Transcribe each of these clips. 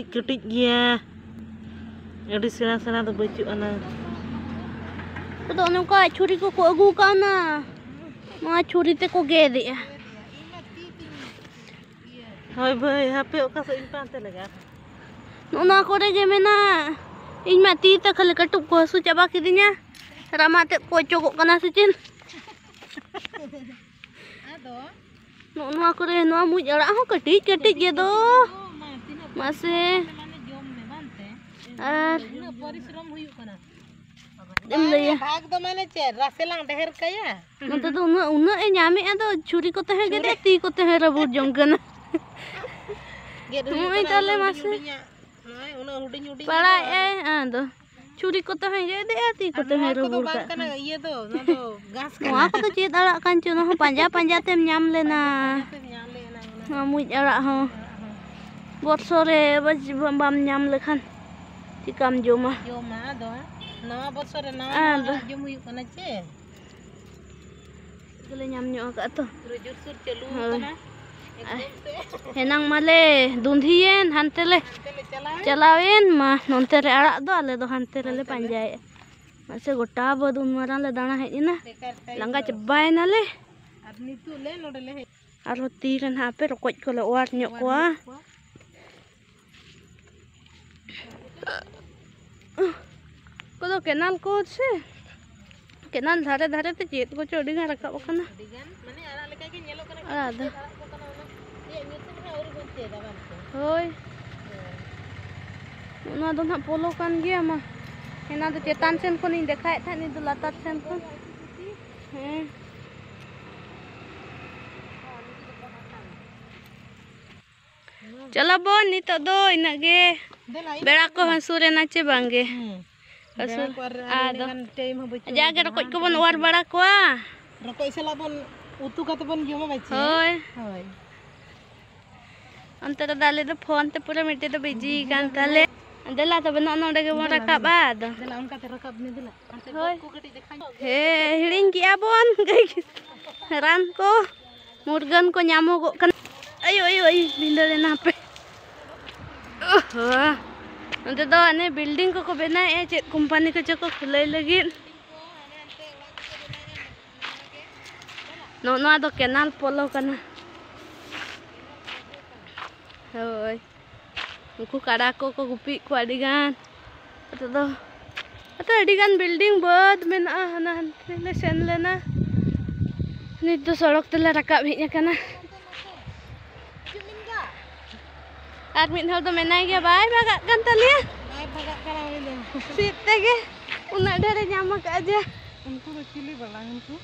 ketitik gya. Adi sena tuh baju ana. Betul nungka curi ko agu kana. Mga curi te ko gede ya. Hoy boy, hape oka sa impan te laga. Nuna ko re gemena. Ing mati ta kali katup ko su coba kidinya. Ramate ko cokok kana sicin. Ado. Nuna ko re nua mu jara ho ketik ge do. Masih. Ar परिश्रम हुई कना ya. भाग दो मैंने चे रासेलांग ढेर कया Nonte tuh una nyame ado curi ko teh gede ti ko teh rabut jong kana. Muy tale masih. una huding Para ado. Curi ko teh gede ti ko teh rabut ka. kana iya do na do gas Wah aku tuh cit alak kan cuno panja tem nyam le na. Ngamu alak ho. Bot sore bam nyam le kan. Tikam joma. Joma do nawa bosor nawa jom huyu kana che Gele nyam nyo ka to. rujur sur celu kana Henang male dundhien hantele chalawin mah nonte re arak do ale do hante le panjai. Mase gota bodun maran le dana hej na. Langga cebai na le. adni tu le node le Aro ti kan hape rokoj ko le war nyok kwa. Kodo kenal ko se. Kenal dhare te chet ko chodi ga rakab kana. digan mane ara leka ge nyelo kana Ada. ko kana ona ye nyutum na ori bonte da ban Hoi. Nona do na polo kan gya mah. Hena do chetan sen ko ning dekhai tha ni do latar sen ko. Chala bon ni to do inage. Bera ko hasure na che bange. Hasur. Ado. Jaga rokoj ko bon war bara ko. Rokoj sela bon utu kata bon joma bachi Hoi. hoy Antara dale do phone te pura mite do biji kan tale. Dela to bena nonde ge bon rakab ad. dela onka te rakab ni dela ante Hoi. ko kati dekhai He hiling ki abon ran ko murgan ko nyamuk kan. Ayo bindale na pe. Nanti do ane building ko bena chet company ko choko khulai lagi. No do kenal polo kana. Hoi. Uku kada ko gupi ko adigan. Ata adigan building bod mena hanan le sen lena. Ni to sorok tela rakab hejnya kana. Ar min hal to menai ge bai bagak kan talia. ai bhagak kana ni de Site ge una dare nyamak aja. उनको तो chilli बला उनको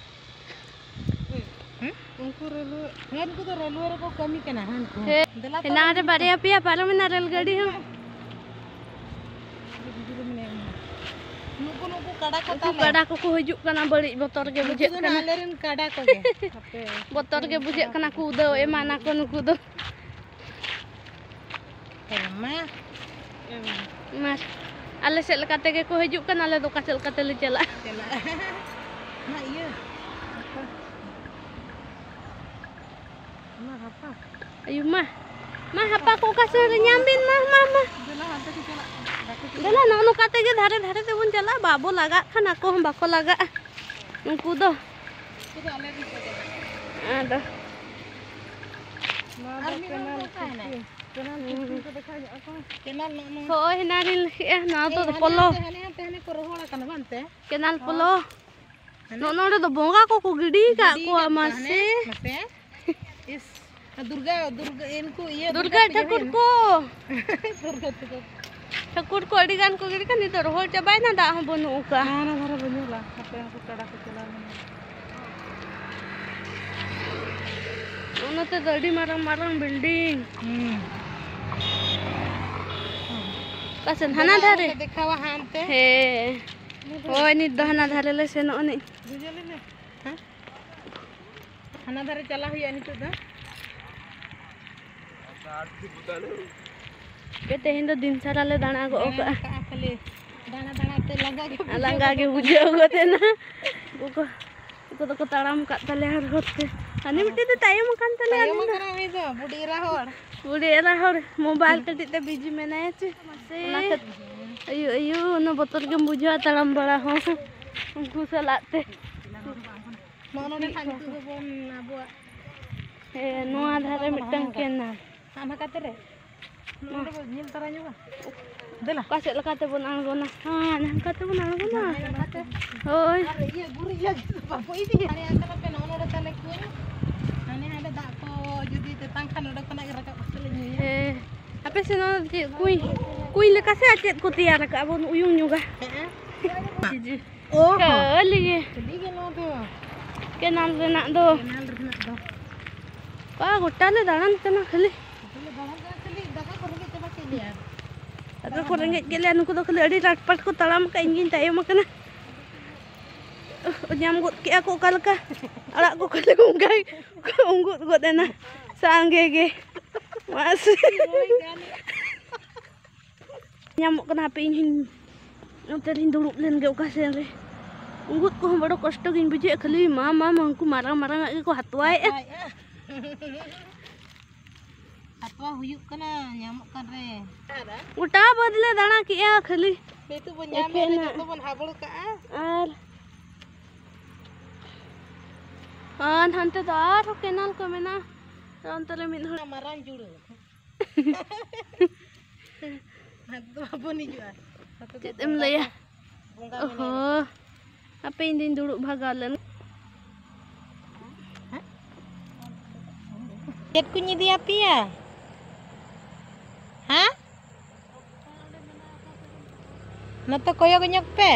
उनको railway हेन को तो railway रे को कमी केना हन को दला Hena ade bare apia para mena rel gadi ho. नुको नुको काडा को Ku kada ko hijuk kana balik botor ge bujek तो kana. नालेरन काडा को गे अपे Botor ge bujek kana ku do emana ko nuku do. Hema Mas ale sel kate ge ko hijuk kan ale do kasel kate le cela. चला ना ये ना apa Ayo mah. Mah apa ko kasel nyambin mah. दला हाथ से चला Dela no kate ge dhare te bun chala babo laga kan aku hom bako laga. Nuku do. तो आले भी को Ada. केनाल ना Hoi naril na to polo. हने को रोहड़ा कन बनते Kenal polo. No do bonga ko gidi ka ko amase. मसे इस दुर्गा इनको ये Durga ठाकुर को. दुर्गा तो ठाकुर को adigan ko gidi kan itu rohol cabai na da bonu ka. ना धरा बनुला अपे को कड़ा को चला Ono te dadi marang building. Kasen hana dhare. दिखावा हानते He. Hoi ni do hana dhare le seno ni. बुझले ने हां खाना धरे चला हुई अनि तो दा Kete hindo din sara le dana go ka. खाली दाना दाना ते लगा के Alangga ge bujau go te na. Ko to taram ka tale har hote. Ani bitte te tayo makan tale ये मगरा में दो बुढ़ी रहोड़ बुढ़ी एला हर मोबाइल कटी ते बिजी मेना चे अयो अयो न बोतल के बुझा तड़म बड़ा हो उनको सलाते नोने खान तू बोन अबो ए नोआ धारे मिटंग केना आना काते रे नोने बो नील तरा ᱧᱚᱜᱟ देला कासे लकाते बोन आंगोना हां ना काते बोन आंगोना ओय अरे ये गुरी या बापो इदी अरे आकना पे नोने तले कुन नाने आले दा को जुदी ते tangkan udah kena rakap aslinya apa sih no kuy le kase acet ko tiar ka abon uyung juga oh kali ge jadi no tuh kenal renak do wah gota le dalan kana khali ada ko rengit gele anu ko do khali adi ratpat ko talam ka ingin tayo makana nyam gut ki aku kalka alak ko kale unggai unggut got ena sangge ge mas nyamuk kenapa ini nonterin dulu len ge ukasen re unggut ko bado kosto gin bije khali mama mangku marang-marang ge ko hatwai hatwa huyuk kana nyamuk kan re ada uta badle dana ki ya khali betu bon nyame to bon habul ka ar an hante dar kenal ko mena antara min hor marang juru hatu apa nih juga cetem le ya oh apa ini dulu bagalan jet kunyi dia api ya hah nata koyo kenyok pe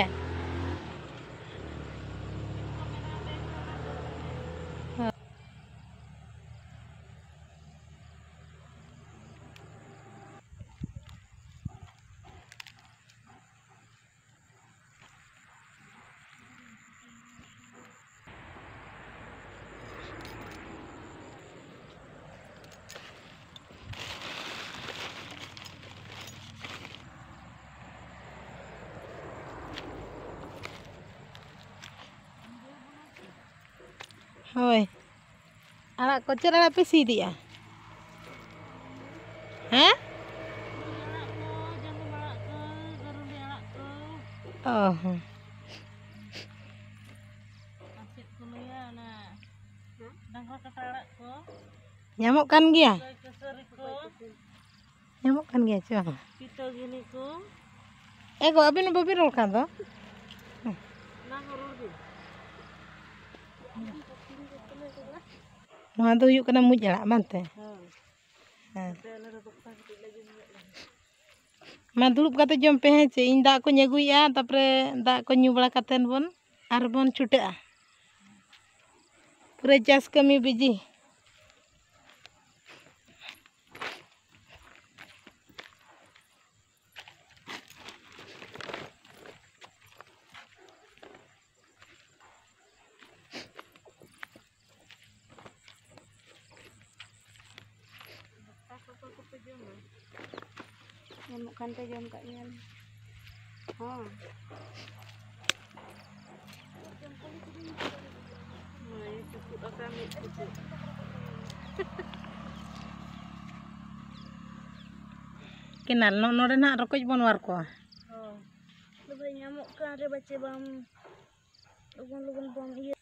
Hoi, anak kocer anak pesi dia, hah? Oh, nyamuk kan dia? Nyamuk kan dia cuy? Kok abin berpirul kan toh? Nah, tuh yuk kena mujal mante. Man dulu kata jom pe ce inda ko nyagui ya tapre da ko nyu bala katen bon arbon chuta. Pura jas kami biji. Nyamuk kan te jom kak nyan oh Kenal no nore nak rokoj bon war ko. Lebih nyamuk kan re bace bam lugun bom iya